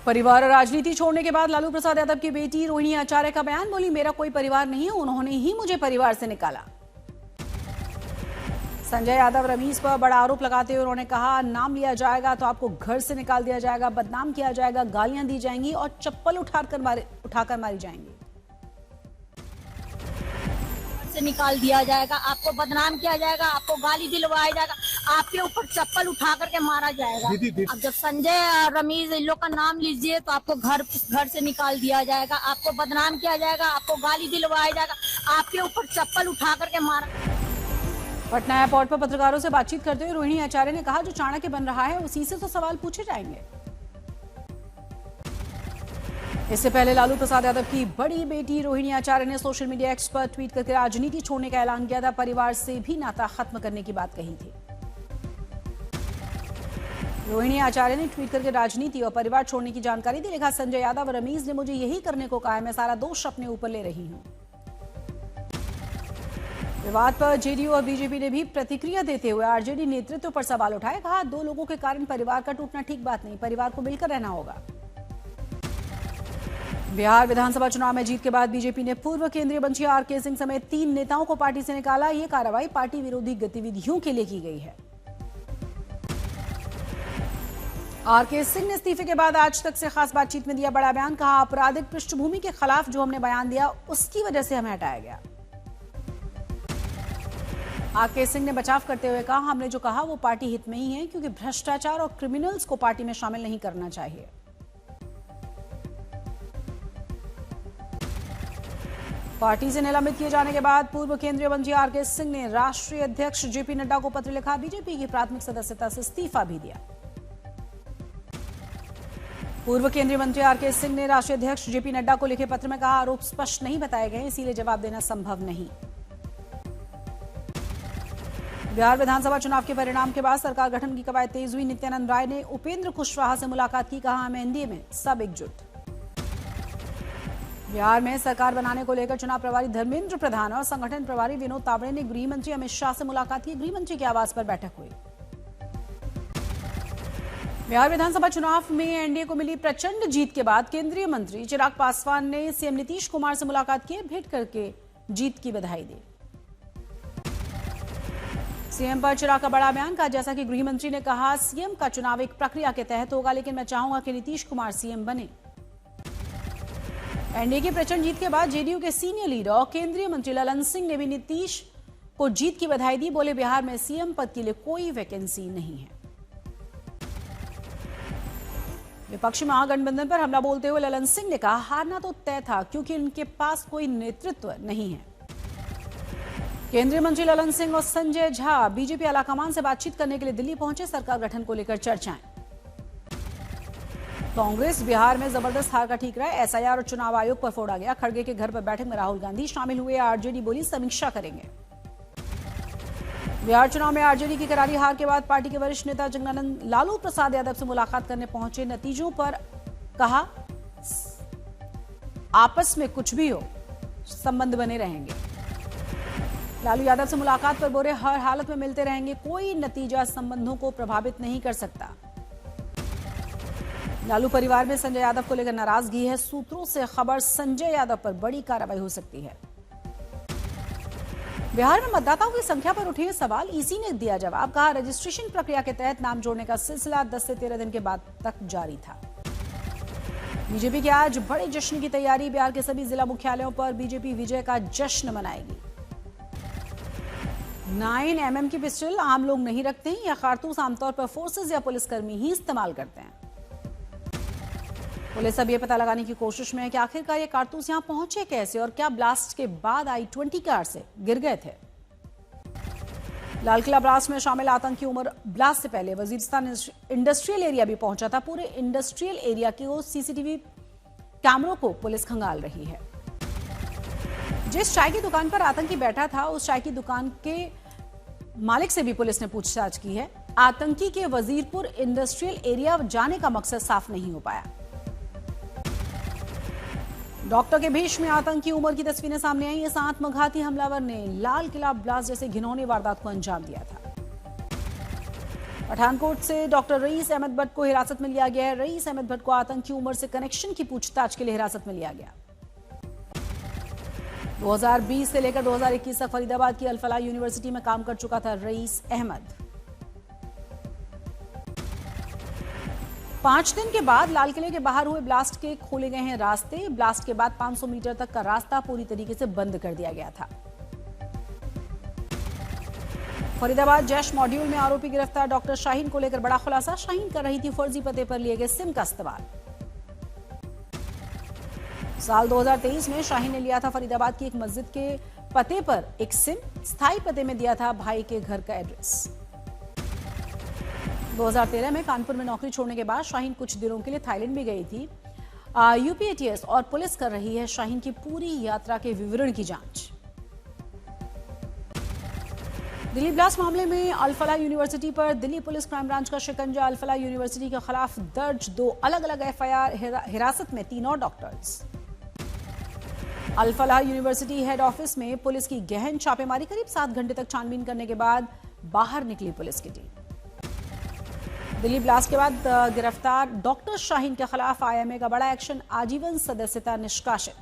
परिवार और राजनीति छोड़ने के बाद लालू प्रसाद यादव की बेटी रोहिणी आचार्य का बयान। बोली, मेरा कोई परिवार नहीं है, उन्होंने ही मुझे परिवार से निकाला। संजय यादव रमीज पर बड़ा आरोप लगाते हुए उन्होंने कहा, नाम लिया जाएगा तो आपको घर से निकाल दिया जाएगा, बदनाम किया जाएगा, गालियां दी जाएंगी और चप्पल उठाकर मारी जाएंगी। से निकाल दिया जाएगा, आपको बदनाम किया जाएगा, आपको गाली दिलवाया जाएगा, आपके ऊपर चप्पल उठा करके मारा जाएगा। अब जब संजय रमीज इन लोग का नाम लीजिए तो आपको घर से निकाल दिया जाएगा, आपको बदनाम किया जाएगा, आपको गाली दिलवाया जाएगा, आपके ऊपर चप्पल उठा करके मारा। पटना एयरपोर्ट पर पत्रकारों से बातचीत करते हुए रोहिणी आचार्य ने कहा, जो चाणक्य बन रहा है उसी से तो सवाल पूछे जाएंगे। इससे पहले लालू प्रसाद यादव की बड़ी बेटी रोहिणी आचार्य ने सोशल मीडिया एक्स पर ट्वीट करके राजनीति छोड़ने का ऐलान किया था। परिवार से भी नाता खत्म करने की बात कही थी। रोहिणी आचार्य ने ट्वीट करके राजनीति और परिवार छोड़ने की जानकारी दी। लिखा, संजय यादव और रमीज ने मुझे यही करने को कहा है, मैं सारा दोष अपने ऊपर ले रही हूं। विवाद पर जेडीयू और बीजेपी ने भी प्रतिक्रिया देते हुए आरजेडी नेतृत्व पर सवाल उठाए। कहा, दो लोगों के कारण परिवार का टूटना ठीक बात नहीं, परिवार को मिलकर रहना होगा। बिहार विधानसभा चुनाव में जीत के बाद बीजेपी ने पूर्व केंद्रीय मंत्री आरके सिंह समेत 3 नेताओं को पार्टी से निकाला। ये कार्रवाई पार्टी विरोधी गतिविधियों के लिए की गई है। आरके सिंह ने इस्तीफे के बाद आज तक से खास बातचीत में दिया बड़ा बयान। कहा, आपराधिक पृष्ठभूमि के खिलाफ जो हमने बयान दिया उसकी वजह से हमें हटाया गया। आरके सिंह ने बचाव करते हुए कहा, हमने जो कहा वो पार्टी हित में ही है, क्योंकि भ्रष्टाचार और क्रिमिनल्स को पार्टी में शामिल नहीं करना चाहिए। पार्टी से निलंबित किए जाने के बाद पूर्व केंद्रीय मंत्री आरके सिंह ने राष्ट्रीय अध्यक्ष जेपी नड्डा को पत्र लिखा। बीजेपी की प्राथमिक सदस्यता से इस्तीफा भी दिया। पूर्व केंद्रीय मंत्री आरके सिंह ने राष्ट्रीय अध्यक्ष जेपी नड्डा को लिखे पत्र में कहा, आरोप स्पष्ट नहीं बताए गए, इसीलिए जवाब देना संभव नहीं। बिहार विधानसभा चुनाव के परिणाम के बाद सरकार गठन की कवायद तेज हुई। नित्यानंद राय ने उपेंद्र कुशवाहा से मुलाकात की। कहा, हम एनडीए में सब एकजुट। बिहार में सरकार बनाने को लेकर चुनाव प्रभारी धर्मेंद्र प्रधान और संगठन प्रभारी विनोद तावड़े ने गृह मंत्री अमित शाह से मुलाकात की। गृह मंत्री के आवास पर बैठक हुई। बिहार विधानसभा चुनाव में एनडीए को मिली प्रचंड जीत के बाद केंद्रीय मंत्री चिराग पासवान ने सीएम नीतीश कुमार से मुलाकात की, भेंट करके जीत की बधाई दी। सीएम पर चिराग का बड़ा बयान। कहा, जैसा कि गृह मंत्री ने कहा, सीएम का चुनाव एक प्रक्रिया के तहत होगा, लेकिन मैं चाहूंगा कि नीतीश कुमार सीएम बने। एनडीए की प्रचंड जीत के बाद जेडीयू के सीनियर लीडर और केंद्रीय मंत्री ललन सिंह ने भी नीतीश को जीत की बधाई दी। बोले, बिहार में सीएम पद के लिए कोई वैकेंसी नहीं है। विपक्षी महागठबंधन पर हमला बोलते हुए ललन सिंह ने कहा, हारना तो तय था, क्योंकि इनके पास कोई नेतृत्व नहीं है। केंद्रीय मंत्री ललन सिंह और संजय झा बीजेपी आलाकमान से बातचीत करने के लिए दिल्ली पहुंचे। सरकार गठन को लेकर चर्चाएं। कांग्रेस बिहार में जबरदस्त हार का ठीक रहा। एसआईआर और चुनाव आयोग पर फोड़ा गया। खड़गे के घर पर बैठक में राहुल गांधी शामिल हुए। आरजेडी बोली, समीक्षा करेंगे। बिहार चुनाव में आरजेडी की करारी हार के बाद पार्टी के वरिष्ठ नेता जगदानंद लालू प्रसाद यादव से मुलाकात करने पहुंचे। नतीजों पर कहा, आपस में कुछ भी हो, संबंध बने रहेंगे। लालू यादव से मुलाकात पर बोले, हर हालत में मिलते रहेंगे, कोई नतीजा संबंधों को प्रभावित नहीं कर सकता। लालू परिवार में संजय यादव को लेकर नाराजगी है। सूत्रों से खबर, संजय यादव पर बड़ी कार्रवाई हो सकती है। बिहार में मतदाताओं की संख्या पर उठे सवाल, ईसी ने दिया जवाब। कहा, रजिस्ट्रेशन प्रक्रिया के तहत नाम जोड़ने का सिलसिला 10 से 13 दिन के बाद तक जारी था। बीजेपी के आज बड़े जश्न की तैयारी। बिहार के सभी जिला मुख्यालयों पर बीजेपी विजय का जश्न मनाएगी। 9mm की पिस्टल आम लोग नहीं रखते हैं। यह कारतूस आमतौर पर फोर्सेज या पुलिसकर्मी ही इस्तेमाल करते हैं। पुलिस अब यह पता लगाने की कोशिश में है कि आखिरकार ये कारतूस यहां पहुंचे कैसे और क्या ब्लास्ट के बाद I-20 कार से गिर गए थे। लाल किला ब्लास्ट में शामिल आतंकी उमर ब्लास्ट से पहले वजीरिस्तान इंडस्ट्रियल एरिया भी पहुंचा था। पूरे इंडस्ट्रियल एरिया के सीसीटीवी कैमरों को पुलिस खंगाल रही है। जिस चाय की दुकान पर आतंकी बैठा था, उस चाय की दुकान के मालिक से भी पुलिस ने पूछताछ की है। आतंकी के वजीरपुर इंडस्ट्रियल एरिया जाने का मकसद साफ नहीं हो पाया। डॉक्टर के भेष में आतंकी उमर की तस्वीरें सामने आई। इस आत्मघाती हमलावर ने लाल किला ब्लास्ट जैसे घिनौनी वारदात को अंजाम दिया था। पठानकोट से डॉक्टर रईस अहमद भट्ट को हिरासत में लिया गया है। रईस अहमद भट्ट को आतंकी उमर से कनेक्शन की पूछताछ के लिए हिरासत में लिया गया। 2020 से लेकर 2021 तक फरीदाबाद की अल-फलाह यूनिवर्सिटी में काम कर चुका था रईस अहमद। 5 दिन के बाद लाल किले के बाहर हुए ब्लास्ट के खोले गए हैं रास्ते। ब्लास्ट के बाद 500 मीटर तक का रास्ता पूरी तरीके से बंद कर दिया गया था। फरीदाबाद जैश मॉड्यूल में आरोपी गिरफ्तार। डॉक्टर शाहीन को लेकर बड़ा खुलासा। शाहीन कर रही थी फर्जी पते पर लिए गए सिम का इस्तेमाल। साल 2023 में शाहीन ने लिया था फरीदाबाद की एक मस्जिद के पते पर एक सिम। स्थायी पते में दिया था भाई के घर का एड्रेस। 2013 में कानपुर में नौकरी छोड़ने के बाद शाहीन कुछ दिनों के लिए थाईलैंड भी गई थी। यूपी एटीएस और पुलिस कर रही है शाहीन की पूरी यात्रा के विवरण की जांच। दिल्ली ब्लास्ट मामले में अल-फलाह यूनिवर्सिटी पर दिल्ली पुलिस क्राइम ब्रांच का शिकंजा। अल-फलाह यूनिवर्सिटी के खिलाफ दर्ज 2 अलग अलग एफआईआर। हिरासत में 3 और doctors. Al Falah university head office में पुलिस की गहन छापेमारी। करीब 7 घंटे तक छानबीन करने के बाद बाहर निकली पुलिस की टीम। दिल्ली ब्लास्ट के बाद गिरफ्तार डॉक्टर शाहीन के खिलाफ आईएमए का बड़ा एक्शन। आजीवन सदस्यता निष्कासित।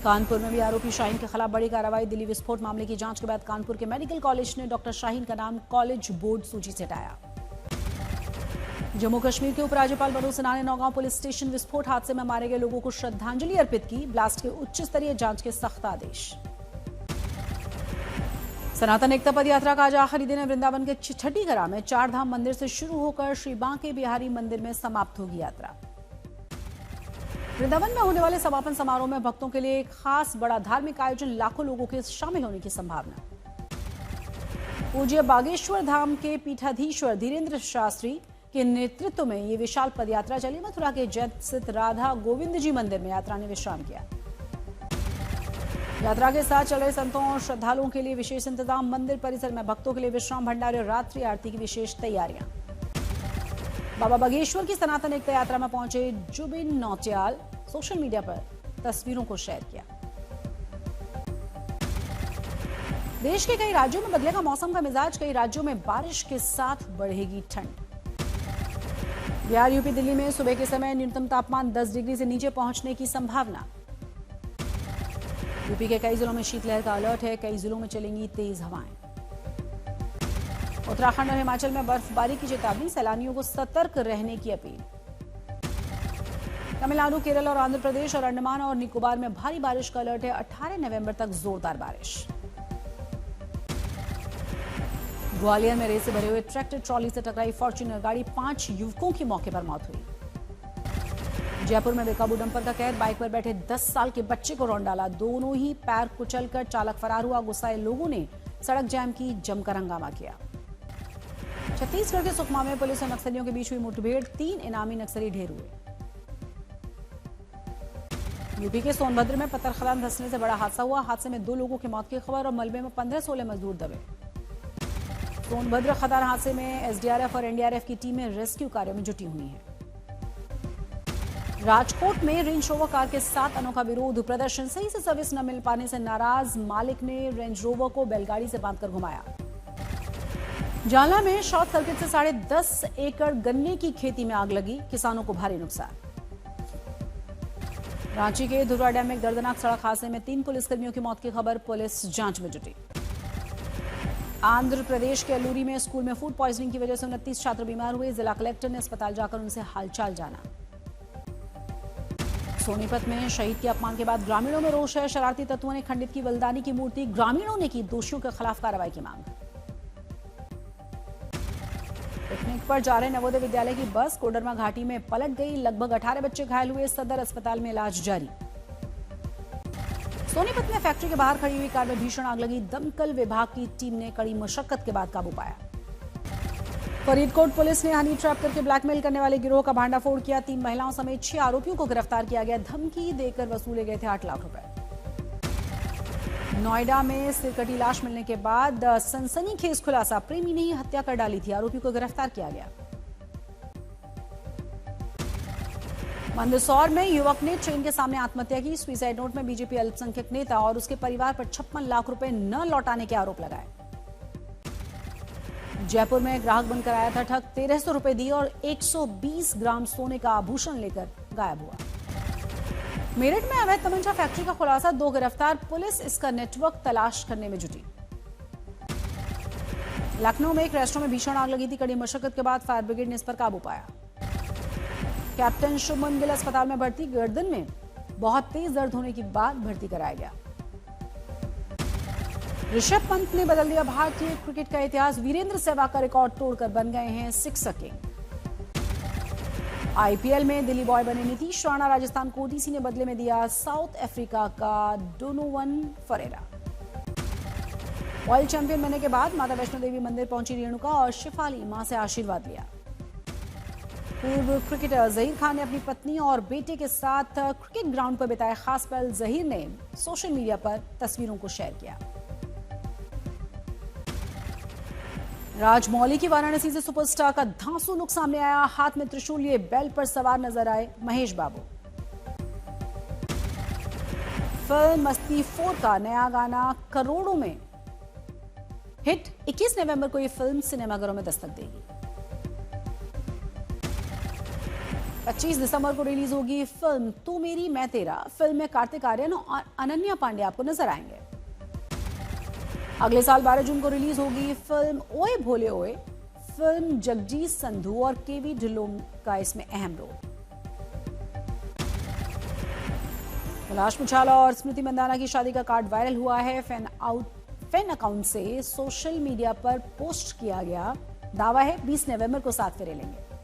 कानपुर में भी आरोपी शाहीन के खिलाफ बड़ी कार्रवाई। दिल्ली विस्फोट मामले की जांच के बाद कानपुर के मेडिकल कॉलेज ने डॉक्टर शाहीन का नाम कॉलेज बोर्ड सूची से हटाया। जम्मू कश्मीर के उपराज्यपाल मनोज सिन्हा ने नौगांव पुलिस स्टेशन विस्फोट हादसे में मारे गए लोगों को श्रद्धांजलि अर्पित की। ब्लास्ट के उच्च स्तरीय जांच के सख्त आदेश। सनातन एकता पद यात्रा का आज आखिरी दिन है। वृंदावन के छठीगरा में 4 धाम मंदिर से शुरू होकर श्री बांके बिहारी मंदिर में समाप्त होगी यात्रा। वृंदावन में होने वाले समापन समारोह में भक्तों के लिए एक खास बड़ा धार्मिक आयोजन। लाखों लोगों के शामिल होने की संभावना। पूज्य बागेश्वर धाम के पीठाधीश्वर धीरेन्द्र शास्त्री के नेतृत्व में ये विशाल पदयात्रा चली। मथुरा के जैत स्थित राधा गोविंद जी मंदिर में यात्रा ने विश्राम किया। यात्रा के साथ चल रहे संतों और श्रद्धालुओं के लिए विशेष इंतजाम। मंदिर परिसर में भक्तों के लिए विश्राम भंडारे और रात्रि आरती की विशेष तैयारियां। बाबा बागेश्वर की सनातन एकता यात्रा में पहुंचे जुबिन नौटियाल सोशल मीडिया पर तस्वीरों को शेयर किया। देश के कई राज्यों में बदलेगा मौसम का मिजाज। कई राज्यों में बारिश के साथ बढ़ेगी ठंड। बिहार, यूपी, दिल्ली में सुबह के समय न्यूनतम तापमान 10 डिग्री से नीचे पहुंचने की संभावना। यूपी के कई जिलों में शीतलहर का अलर्ट है। कई जिलों में चलेंगी तेज हवाएं। उत्तराखंड और हिमाचल में बर्फबारी की चेतावनी। सैलानियों को सतर्क रहने की अपील। तमिलनाडु, केरल और आंध्र प्रदेश और अंडमान और निकोबार में भारी बारिश का अलर्ट है। 18 नवंबर तक जोरदार बारिश। ग्वालियर में रेत से भरे हुए ट्रैक्टर ट्रॉली से टकराई फॉर्च्यूनर गाड़ी। 5 युवकों की मौके पर मौत हुई। जयपुर में बेकाबू डंपर का कहर। बाइक पर बैठे 10 साल के बच्चे को रौंद डाला। दोनों ही पैर कुचलकर चालक फरार हुआ। गुस्साए लोगों ने सड़क जाम की, जमकर हंगामा किया। छत्तीसगढ़ के सुकमा में पुलिस और नक्सलियों के बीच हुई मुठभेड़। 3 इनामी नक्सली ढेर हुए। यूपी के सोनभद्र में पत्थर खदान धंसने से बड़ा हादसा हुआ। हादसे में 2 लोगों की मौत की खबर और मलबे में 15-16 मजदूर दबे। सोनभद्र खदान हादसे में एसडीआरएफ और एनडीआरएफ की टीमें रेस्क्यू कार्य में जुटी हुई हैं। राजकोट में रेंज रोवर कार के साथ अनोखा विरोध प्रदर्शन। सही से सर्विस न मिल पाने से नाराज मालिक ने रेंज रोवर को बैलगाड़ी से बांधकर घुमाया। जालना में शॉर्ट सर्किट से 10.5 एकड़ गन्ने की खेती में आग लगी। किसानों को भारी नुकसान। रांची के धुर्वा डैम में दर्दनाक सड़क हादसे में 3 पुलिसकर्मियों की मौत की खबर। पुलिस जांच में जुटी। आंध्र प्रदेश के अलूरी में स्कूल में फूड पॉइजनिंग की वजह से 29 छात्र बीमार हुए। जिला कलेक्टर ने अस्पताल जाकर उनसे हालचाल जाना। सोनीपत में शहीद के अपमान के बाद ग्रामीणों में रोष है। शरारती तत्वों ने खंडित की बलिदानी की मूर्ति। ग्रामीणों ने की दोषियों के खिलाफ कार्रवाई की मांग। पिकनिक पर जा रहे नवोदय विद्यालय की बस कोडरमा घाटी में पलट गई। लगभग 18 बच्चे घायल हुए। सदर अस्पताल में इलाज जारी। सोनीपत में फैक्ट्री के बाहर खड़ी हुई कार में भीषण आग लगी। दमकल विभाग की टीम ने कड़ी मशक्कत के बाद काबू पाया। फरीदकोट पुलिस ने हनी ट्रैप करके ब्लैकमेल करने वाले गिरोह का भांडाफोड़ किया। 3 महिलाओं समेत 6 आरोपियों को गिरफ्तार किया गया। धमकी देकर वसूले गए थे 8 लाख रुपए। नोएडा में सिरकटी लाश मिलने के बाद सनसनीखेज खुलासा। प्रेमी ने ही हत्या कर डाली थी। आरोपी को गिरफ्तार किया गया। मंदसौर में युवक ने ट्रेन के सामने आत्महत्या की। सुसाइड नोट में बीजेपी अल्पसंख्यक नेता और उसके परिवार पर 56 लाख रुपए न लौटाने के आरोप लगाए। जयपुर में ग्राहक बनकर आया था ठग, 1300 रुपए दिए और 120 ग्राम सोने का आभूषण लेकर गायब हुआ। मेरठ में अवैध तमंचा फैक्ट्री का खुलासा, 2 गिरफ्तार, पुलिस इसका नेटवर्क तलाश करने में जुटी। लखनऊ में एक रेस्टोरेंट में भीषण आग लगी थी, कड़ी मशक्कत के बाद फायर ब्रिगेड ने इस पर काबू पाया। कैप्टन शुभमन गिल अस्पताल में भर्ती, गर्दन में बहुत तेज दर्द होने के बाद भर्ती कराया गया। ऋषभ पंत ने बदल दिया भारतीय क्रिकेट का इतिहास, वीरेंद्र सहवाग का रिकॉर्ड तोड़कर बन गए हैं सिक्सर किंग। आईपीएल में दिल्ली बॉय बने नीतीश राणा, राजस्थान को ओडीसी ने बदले में दिया साउथ अफ्रीका का डोनोवन फरेरा। वर्ल्ड चैंपियन बनने के बाद माता वैष्णो देवी मंदिर पहुंची रेणुका और शिफाली मां से आशीर्वाद लिया। पूर्व क्रिकेटर जहीर खान ने अपनी पत्नी और बेटे के साथ क्रिकेट ग्राउंड पर बिताए खास पल, जहीर ने सोशल मीडिया पर तस्वीरों को शेयर किया। राजमौली की वाराणसी से सुपरस्टार का धांसू लुक सामने आया, हाथ में त्रिशूल लिए बैल पर सवार नजर आए महेश बाबू। फिल्म मस्ती 4 का नया गाना करोड़ों में हिट, 21 नवंबर को यह फिल्म सिनेमाघरों में दस्तक देगी। 25 दिसंबर को रिलीज होगी फिल्म तू मेरी मैं तेरा। फिल्म में कार्तिक आर्यन और अनन्या पांडे आपको नजर आएंगे। अगले साल 12 जून को रिलीज होगी फिल्म ओए भोले ओए। फिल्म जगजीत संधू और केवी ढिल्लों का इसमें अहम रोल। कैलाश मुछाला और स्मृति मंदाना की शादी का कार्ड वायरल हुआ है। फैन अकाउंट से सोशल मीडिया पर पोस्ट किया गया। दावा है 20 नवंबर को साथ फेरे लेंगे।